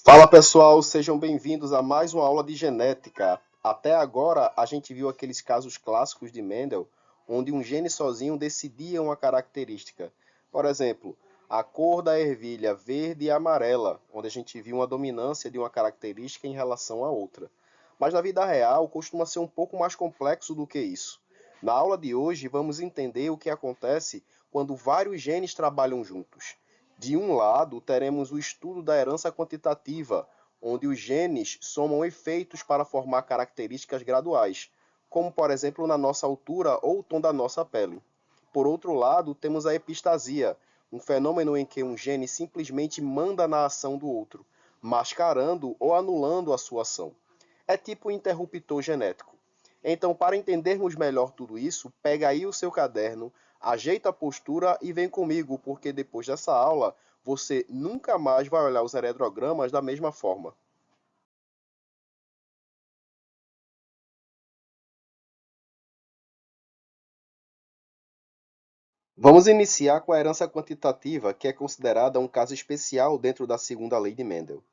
Fala pessoal, sejam bem-vindos a mais uma aula de genética. Até agora a gente viu aqueles casos clássicos de Mendel, onde um gene sozinho decidia uma característica. Por exemplo, a cor da ervilha verde e amarela, onde a gente viu uma dominância de uma característica em relação à outra. Mas na vida real costuma ser um pouco mais complexo do que isso. Na aula de hoje vamos entender o que acontece quando vários genes trabalham juntos. De um lado, teremos o estudo da herança quantitativa, onde os genes somam efeitos para formar características graduais, como por exemplo na nossa altura ou o tom da nossa pele. Por outro lado, temos a epistasia, um fenômeno em que um gene simplesmente manda na ação do outro, mascarando ou anulando a sua ação. É tipo um interruptor genético. Então, para entendermos melhor tudo isso, pega aí o seu caderno, ajeita a postura e vem comigo, porque depois dessa aula você nunca mais vai olhar os heredogramas da mesma forma. Vamos iniciar com a herança quantitativa, que é considerada um caso especial dentro da segunda lei de Mendel.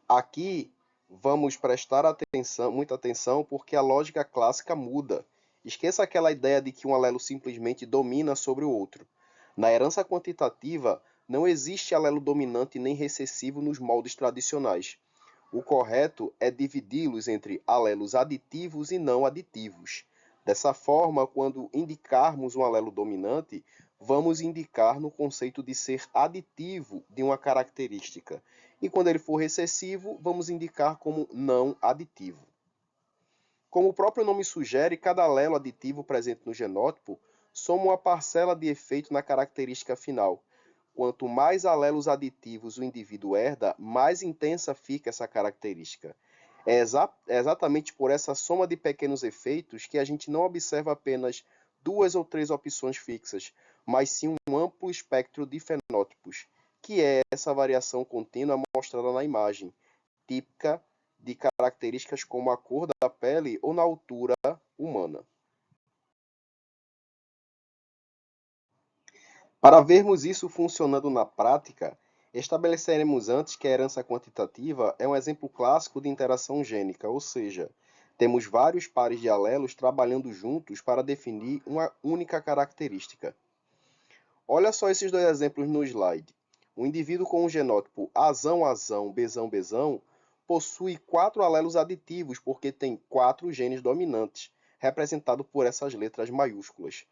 Aqui vamos prestar atenção, muita atenção, porque a lógica clássica muda. Esqueça aquela ideia de que um alelo simplesmente domina sobre o outro. Na herança quantitativa, não existe alelo dominante nem recessivo nos moldes tradicionais. O correto é dividi-los entre alelos aditivos e não aditivos. Dessa forma, quando indicarmos um alelo dominante, vamos indicar no conceito de ser aditivo de uma característica. E quando ele for recessivo, vamos indicar como não aditivo. Como o próprio nome sugere, cada alelo aditivo presente no genótipo soma uma parcela de efeito na característica final. Quanto mais alelos aditivos o indivíduo herda, mais intensa fica essa característica. É exatamente por essa soma de pequenos efeitos que a gente não observa apenas duas ou três opções fixas, mas sim um amplo espectro de fenótipos, que é essa variação contínua mostrada na imagem, típica de características como a cor da pele ou na altura humana. Para vermos isso funcionando na prática, estabeleceremos antes que a herança quantitativa é um exemplo clássico de interação gênica, ou seja, temos vários pares de alelos trabalhando juntos para definir uma única característica. Olha só esses dois exemplos no slide. O indivíduo com o genótipo azão-azão, bezão-bezão possui quatro alelos aditivos porque tem quatro genes dominantes, representados por essas letras maiúsculas.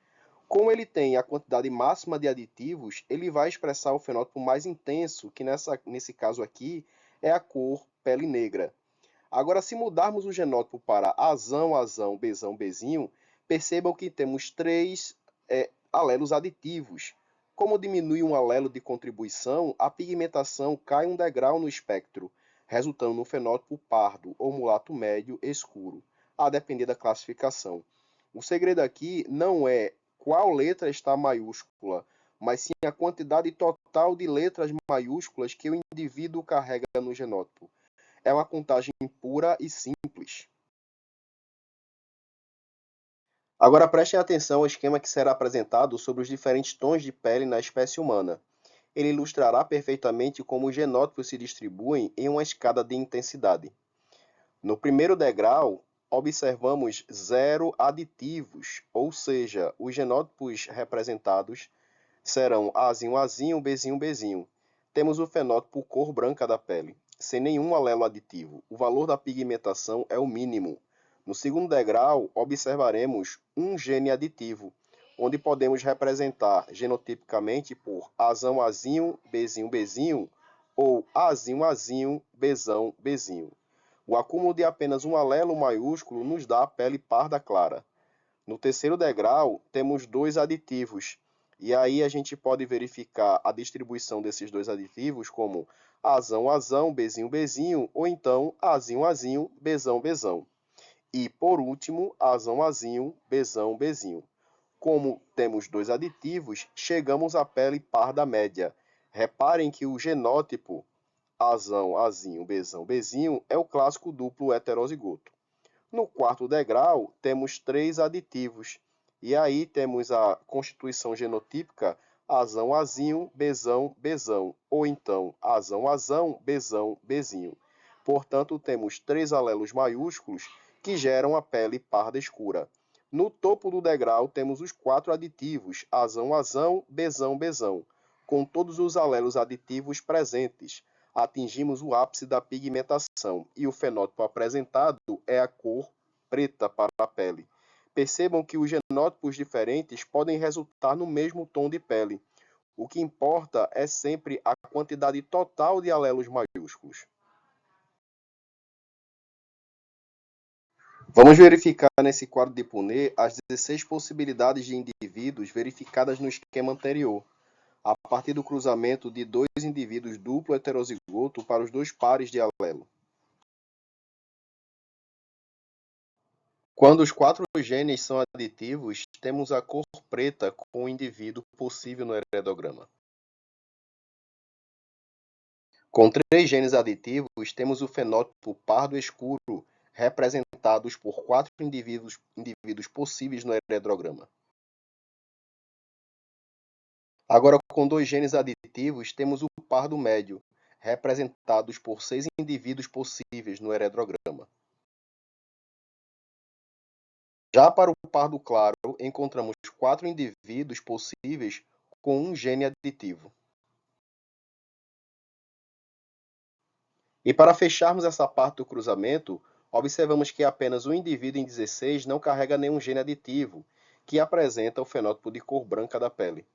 Como ele tem a quantidade máxima de aditivos, ele vai expressar o fenótipo mais intenso, que nesse caso aqui é a cor pele negra. Agora, se mudarmos o genótipo para azão, azão, bezão, bezinho, percebam que temos três alelos aditivos. Como diminui um alelo de contribuição, a pigmentação cai um degrau no espectro, resultando no fenótipo pardo ou mulato médio escuro, a depender da classificação. O segredo aqui não é qual letra está maiúscula, mas sim a quantidade total de letras maiúsculas que o indivíduo carrega no genótipo. É uma contagem pura e simples. Agora prestem atenção ao esquema que será apresentado sobre os diferentes tons de pele na espécie humana. Ele ilustrará perfeitamente como os genótipos se distribuem em uma escada de intensidade. No primeiro degrau, observamos zero aditivos, ou seja, os genótipos representados serão Azinho, Azinho, Bezinho, Bezinho. Temos o fenótipo cor branca da pele, sem nenhum alelo aditivo. O valor da pigmentação é o mínimo. No segundo degrau, observaremos um gene aditivo, onde podemos representar genotipicamente por Azão, Azinho, Bezinho, Bezinho ou Azinho, Azinho, Bezão, Bezinho. O acúmulo de apenas um alelo maiúsculo nos dá a pele parda clara. No terceiro degrau, temos dois aditivos, e aí a gente pode verificar a distribuição desses dois aditivos como azão, azão, bezinho, bezinho, ou então azinho, azinho, bezão, bezão. E, por último, azão, azinho, bezão, bezinho. Como temos dois aditivos, chegamos à pele parda média. Reparem que o genótipo azão, azinho, bezão, bezinho é o clássico duplo heterozigoto. No quarto degrau, temos três aditivos. E aí temos a constituição genotípica azão, azinho, bezão, bezão, ou então azão, azão, bezão, bezinho. Portanto, temos três alelos maiúsculos que geram a pele parda escura. No topo do degrau temos os quatro aditivos, azão, azão, bezão, bezão. Com todos os alelos aditivos presentes, atingimos o ápice da pigmentação e o fenótipo apresentado é a cor preta para a pele. Percebam que os genótipos diferentes podem resultar no mesmo tom de pele. O que importa é sempre a quantidade total de alelos maiúsculos. Vamos verificar nesse quadro de Punnett as 16 possibilidades de indivíduos verificadas no esquema anterior, a partir do cruzamento de dois indivíduos duplo heterozigoto para os dois pares de alelo. Quando os quatro genes são aditivos, temos a cor preta com o indivíduo possível no heredograma. Com três genes aditivos, temos o fenótipo pardo escuro, representados por quatro indivíduos possíveis no heredograma. Agora, com dois genes aditivos, temos o pardo médio, representados por seis indivíduos possíveis no heredograma. Já para o pardo claro, encontramos quatro indivíduos possíveis com um gene aditivo. E para fecharmos essa parte do cruzamento, observamos que apenas um indivíduo em 16 não carrega nenhum gene aditivo, que apresenta o fenótipo de cor branca da pele.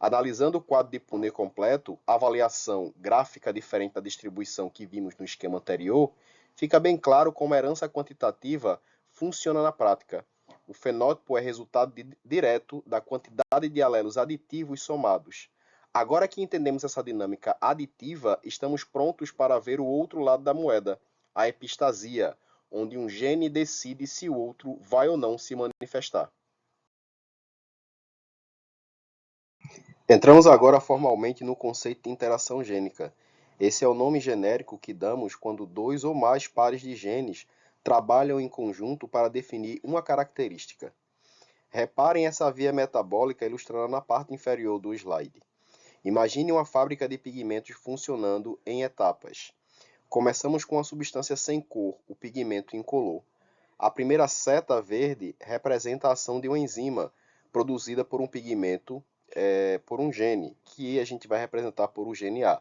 Analisando o quadro de Punnett completo, a avaliação gráfica diferente da distribuição que vimos no esquema anterior, fica bem claro como a herança quantitativa funciona na prática. O fenótipo é resultado direto da quantidade de alelos aditivos somados. Agora que entendemos essa dinâmica aditiva, estamos prontos para ver o outro lado da moeda, a epistasia, onde um gene decide se o outro vai ou não se manifestar. Entramos agora formalmente no conceito de interação gênica. Esse é o nome genérico que damos quando dois ou mais pares de genes trabalham em conjunto para definir uma característica. Reparem essa via metabólica ilustrada na parte inferior do slide. Imagine uma fábrica de pigmentos funcionando em etapas. Começamos com a substância sem cor, o pigmento incolor. A primeira seta verde representa a ação de uma enzima produzida por um pigmento, por um gene, que a gente vai representar por o gene A.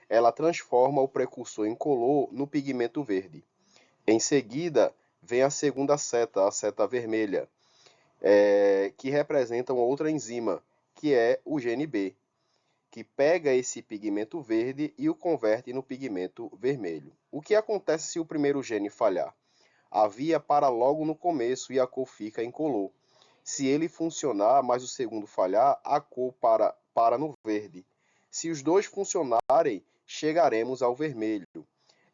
Ela transforma o precursor incolor no pigmento verde. Em seguida, vem a segunda seta, a seta vermelha, que representa uma outra enzima, que é o gene B, que pega esse pigmento verde e o converte no pigmento vermelho. O que acontece se o primeiro gene falhar? A via para logo no começo e a cor fica incolor. Se ele funcionar, mas o segundo falhar, a cor para no verde. Se os dois funcionarem, chegaremos ao vermelho.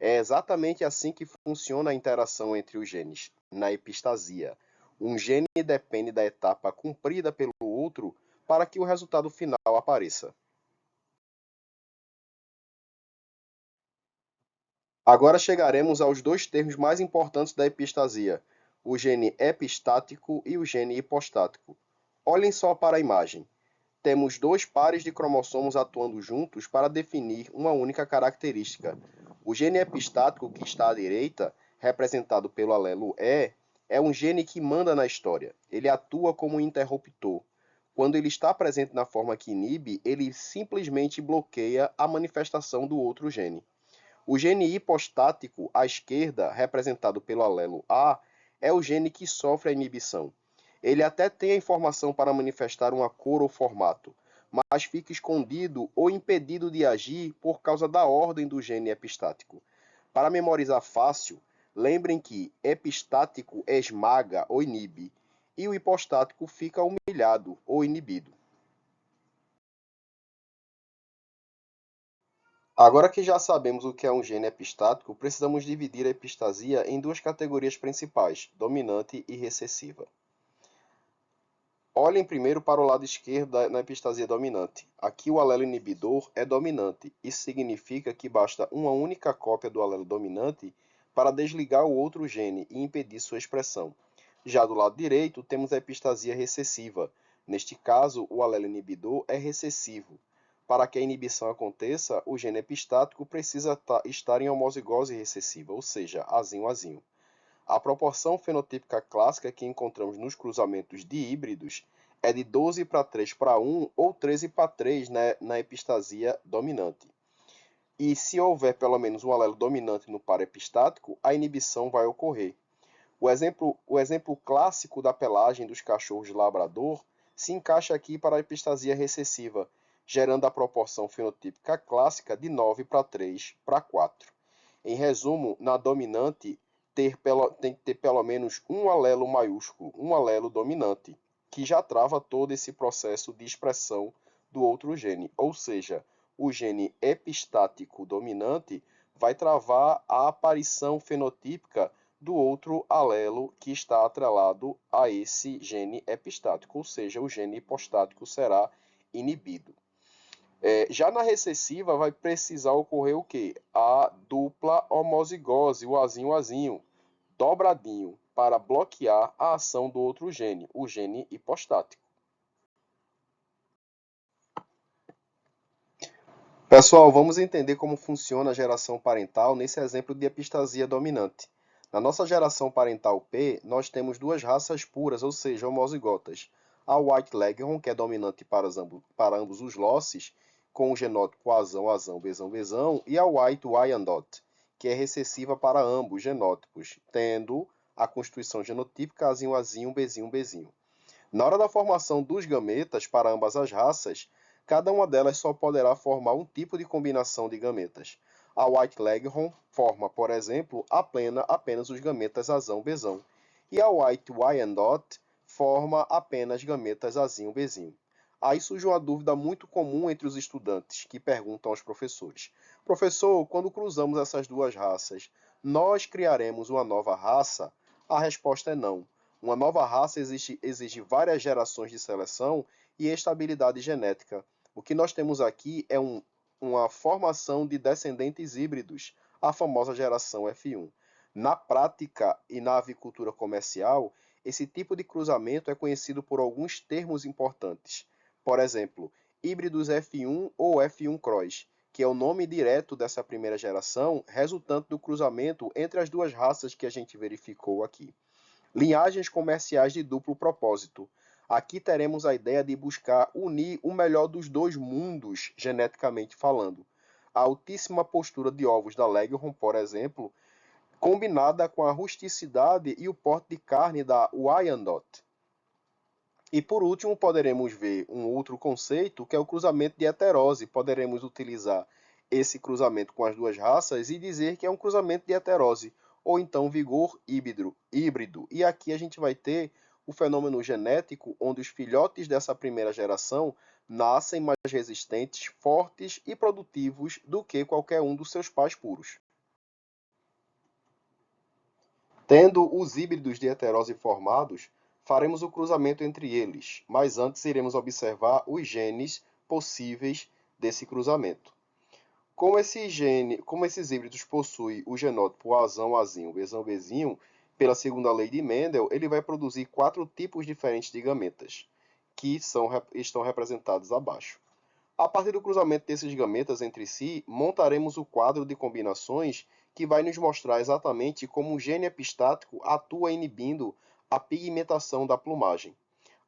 É exatamente assim que funciona a interação entre os genes, na epistasia. Um gene depende da etapa cumprida pelo outro para que o resultado final apareça. Agora chegaremos aos dois termos mais importantes da epistasia, o gene epistático e o gene hipostático. Olhem só para a imagem. Temos dois pares de cromossomos atuando juntos para definir uma única característica. O gene epistático, que está à direita, representado pelo alelo E, é um gene que manda na história. Ele atua como um interruptor. Quando ele está presente na forma que inibe, ele simplesmente bloqueia a manifestação do outro gene. O gene hipostático, à esquerda, representado pelo alelo A, é o gene que sofre a inibição. Ele até tem a informação para manifestar uma cor ou formato, mas fica escondido ou impedido de agir por causa da ordem do gene epistático. Para memorizar fácil, lembrem que epistático esmaga ou inibe, e o hipostático fica humilhado ou inibido. Agora que já sabemos o que é um gene epistático, precisamos dividir a epistasia em duas categorias principais, dominante e recessiva. Olhem primeiro para o lado esquerdo na epistasia dominante. Aqui o alelo inibidor é dominante. Isso significa que basta uma única cópia do alelo dominante para desligar o outro gene e impedir sua expressão. Já do lado direito, temos a epistasia recessiva. Neste caso, o alelo inibidor é recessivo. Para que a inibição aconteça, o gene epistático precisa estar em homozigose recessiva, ou seja, azinho-azinho. A proporção fenotípica clássica que encontramos nos cruzamentos de híbridos é de 12:3:1 ou 13:3 na epistasia dominante. E se houver pelo menos um alelo dominante no par epistático, a inibição vai ocorrer. O exemplo clássico da pelagem dos cachorros de labrador se encaixa aqui para a epistasia recessiva, gerando a proporção fenotípica clássica de 9:3:4. Em resumo, na dominante tem que ter pelo menos um alelo maiúsculo, um alelo dominante, que já trava todo esse processo de expressão do outro gene, ou seja, o gene epistático dominante vai travar a aparição fenotípica do outro alelo que está atrelado a esse gene epistático, ou seja, o gene hipostático será inibido. Já na recessiva vai precisar ocorrer o quê? A dupla homozigose, o azinho-azinho, dobradinho, para bloquear a ação do outro gene, o gene hipostático. Pessoal, vamos entender como funciona a geração parental nesse exemplo de epistasia dominante. Na nossa geração parental P, nós temos duas raças puras, ou seja, homozigotas. A White Leghorn, que é dominante para ambos os losses, com o genótipo Azão, Azão, Bezão, Bezão, e a White Wyandotte, que é recessiva para ambos genótipos, tendo a constituição genotípica Azinho, Azinho, Bezinho, Bezinho. Na hora da formação dos gametas para ambas as raças, cada uma delas só poderá formar um tipo de combinação de gametas. A White Leghorn forma, por exemplo, apenas os gametas azão-bezão, e a White Wyandotte forma apenas gametas azinho-bezinho. Aí surge uma dúvida muito comum entre os estudantes, que perguntam aos professores: Professor, quando cruzamos essas duas raças, nós criaremos uma nova raça? A resposta é não. Uma nova raça exige várias gerações de seleção e estabilidade genética. O que nós temos aqui é uma formação de descendentes híbridos, a famosa geração F1. Na prática e na avicultura comercial, esse tipo de cruzamento é conhecido por alguns termos importantes. Por exemplo, híbridos F1 ou F1 Cross, que é o nome direto dessa primeira geração, resultante do cruzamento entre as duas raças que a gente verificou aqui. Linhagens comerciais de duplo propósito. Aqui teremos a ideia de buscar unir o melhor dos dois mundos, geneticamente falando. A altíssima postura de ovos da Leghorn, por exemplo, combinada com a rusticidade e o porte de carne da Wyandotte. E por último, poderemos ver um outro conceito, que é o cruzamento de heterose. Poderemos utilizar esse cruzamento com as duas raças e dizer que é um cruzamento de heterose, ou então vigor híbrido. E aqui a gente vai ter o fenômeno genético onde os filhotes dessa primeira geração nascem mais resistentes, fortes e produtivos do que qualquer um dos seus pais puros. Tendo os híbridos de heterose formados, faremos o cruzamento entre eles, mas antes iremos observar os genes possíveis desse cruzamento. Como esses híbridos possuem o genótipo Azão, Azinho, Bezão, Bezinho, pela segunda lei de Mendel, ele vai produzir 4 tipos diferentes de gametas, que estão representados abaixo. A partir do cruzamento desses gametas entre si, montaremos o quadro de combinações que vai nos mostrar exatamente como o gene epistático atua inibindo a pigmentação da plumagem.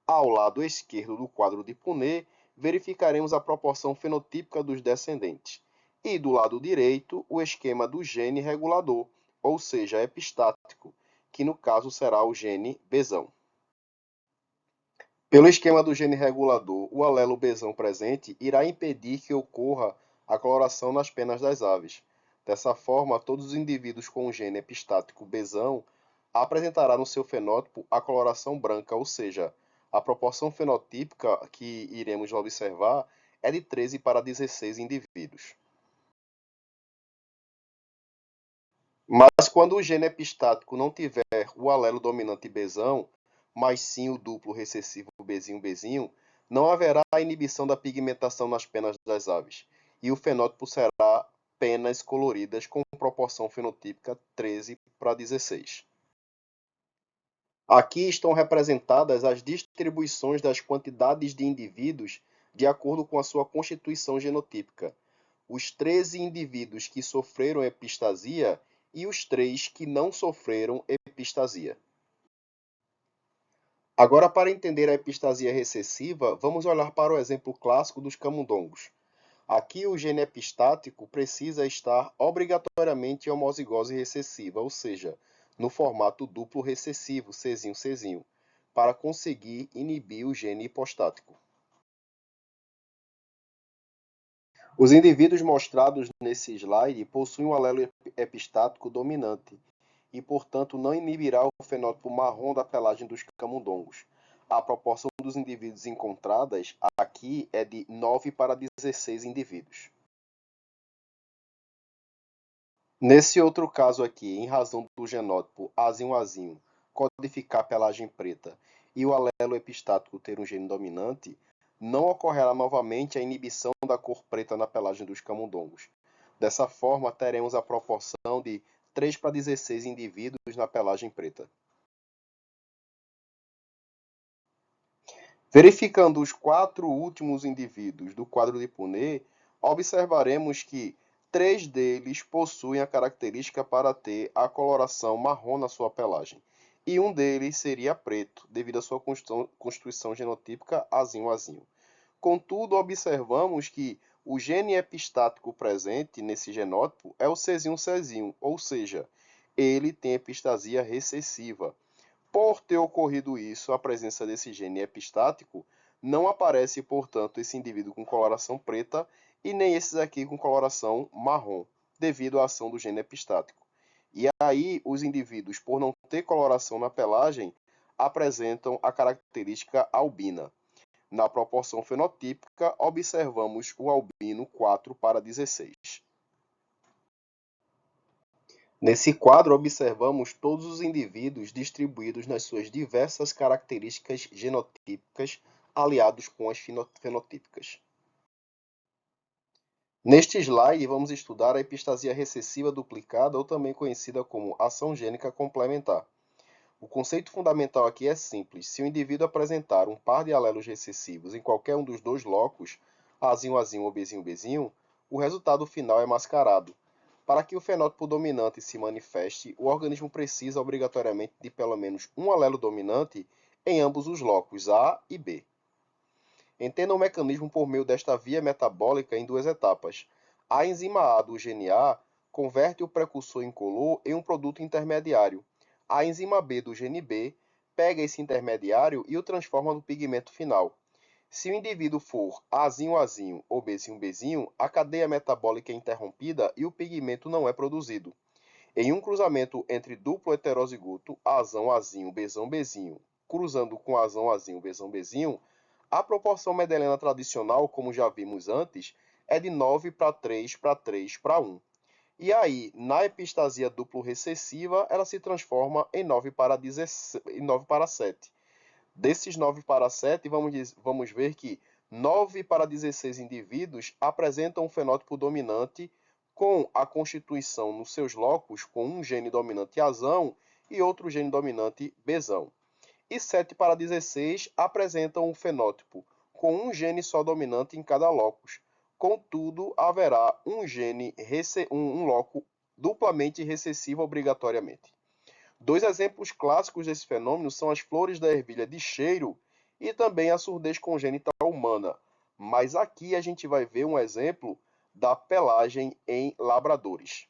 Ao lado esquerdo do quadro de Punnett, verificaremos a proporção fenotípica dos descendentes. E do lado direito, o esquema do gene regulador, ou seja, epistático, que no caso será o gene Bezão. Pelo esquema do gene regulador, o alelo Bzão presente irá impedir que ocorra a coloração nas penas das aves. Dessa forma, todos os indivíduos com o gene epistático Bzão apresentará no seu fenótipo a coloração branca, ou seja, a proporção fenotípica que iremos observar é de 13 para 16 indivíduos. Mas quando o gene epistático não tiver o alelo dominante Bzão, mas sim o duplo recessivo Bzinho-Bzinho, não haverá a inibição da pigmentação nas penas das aves, e o fenótipo será penas coloridas com proporção fenotípica 13 para 16. Aqui estão representadas as distribuições das quantidades de indivíduos de acordo com a sua constituição genotípica. Os 13 indivíduos que sofreram epistasia e os 3 que não sofreram epistasia. Agora, para entender a epistasia recessiva, vamos olhar para o exemplo clássico dos camundongos. Aqui, o gene epistático precisa estar obrigatoriamente em homozigose recessiva, ou seja, no formato duplo recessivo, Czinho, para conseguir inibir o gene hipostático. Os indivíduos mostrados nesse slide possuem um alelo epistático dominante e, portanto, não inibirá o fenótipo marrom da pelagem dos camundongos. A proporção dos indivíduos encontradas aqui é de 9 para 16 indivíduos. Nesse outro caso aqui, em razão do genótipo azinho codificar a pelagem preta e o alelo epistático ter um gene dominante, não ocorrerá novamente a inibição da cor preta na pelagem dos camundongos. Dessa forma, teremos a proporção de 3 para 16 indivíduos na pelagem preta. Verificando os 4 últimos indivíduos do quadro de Punnett, observaremos que 3 deles possuem a característica para ter a coloração marrom na sua pelagem, e um deles seria preto, devido à sua constituição genotípica azinho. Contudo, observamos que o gene epistático presente nesse genótipo é o Czinho, ou seja, ele tem epistasia recessiva. Por ter ocorrido isso, a presença desse gene epistático, não aparece, portanto, esse indivíduo com coloração preta e nem esses aqui com coloração marrom, devido à ação do gene epistático. E aí, os indivíduos, por não ter coloração na pelagem, apresentam a característica albina. Na proporção fenotípica, observamos o albino 4 para 16. Nesse quadro, observamos todos os indivíduos distribuídos nas suas diversas características genotípicas, aliados com as fenotípicas. Neste slide, vamos estudar a epistasia recessiva duplicada, ou também conhecida como ação gênica complementar. O conceito fundamental aqui é simples. Se o indivíduo apresentar um par de alelos recessivos em qualquer um dos dois locos, Azinho ou Bzinho, o resultado final é mascarado. Para que o fenótipo dominante se manifeste, o organismo precisa obrigatoriamente de pelo menos um alelo dominante em ambos os locos, A e B. Entenda o mecanismo por meio desta via metabólica em duas etapas. A enzima A do gene A converte o precursor incolor em um produto intermediário. A enzima B do gene B pega esse intermediário e o transforma no pigmento final. Se o indivíduo for Azinho ou Bzinho, a cadeia metabólica é interrompida e o pigmento não é produzido. Em um cruzamento entre duplo heterozigoto, Azinho, Bzinho, cruzando com Azinho, Bzinho, a proporção Mendeliana tradicional, como já vimos antes, é de 9 para 3 para 3 para 1. E aí, na epistasia duplo recessiva, ela se transforma em 9 para 7. Desses 9 para 7, vamos ver que 9 para 16 indivíduos apresentam um fenótipo dominante com a constituição nos seus locos com um gene dominante Azão e outro gene dominante Bzão. E 7 para 16 apresentam um fenótipo com um gene só dominante em cada locus. Contudo, haverá um loco duplamente recessivo obrigatoriamente. Dois exemplos clássicos desse fenômeno são as flores da ervilha de cheiro e também a surdez congênita humana. Mas aqui a gente vai ver um exemplo da pelagem em labradores.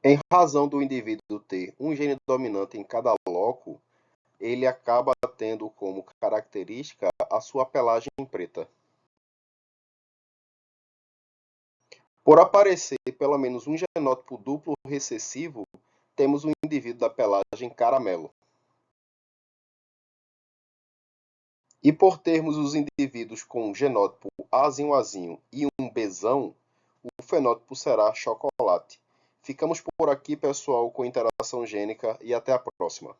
Em razão do indivíduo ter um gene dominante em cada loco, ele acaba tendo como característica a sua pelagem preta. Por aparecer pelo menos um genótipo duplo recessivo, temos um indivíduo da pelagem caramelo. E por termos os indivíduos com genótipo Azinho e um Bzão, o fenótipo será chocolate. Ficamos por aqui, pessoal, com interação gênica e até a próxima.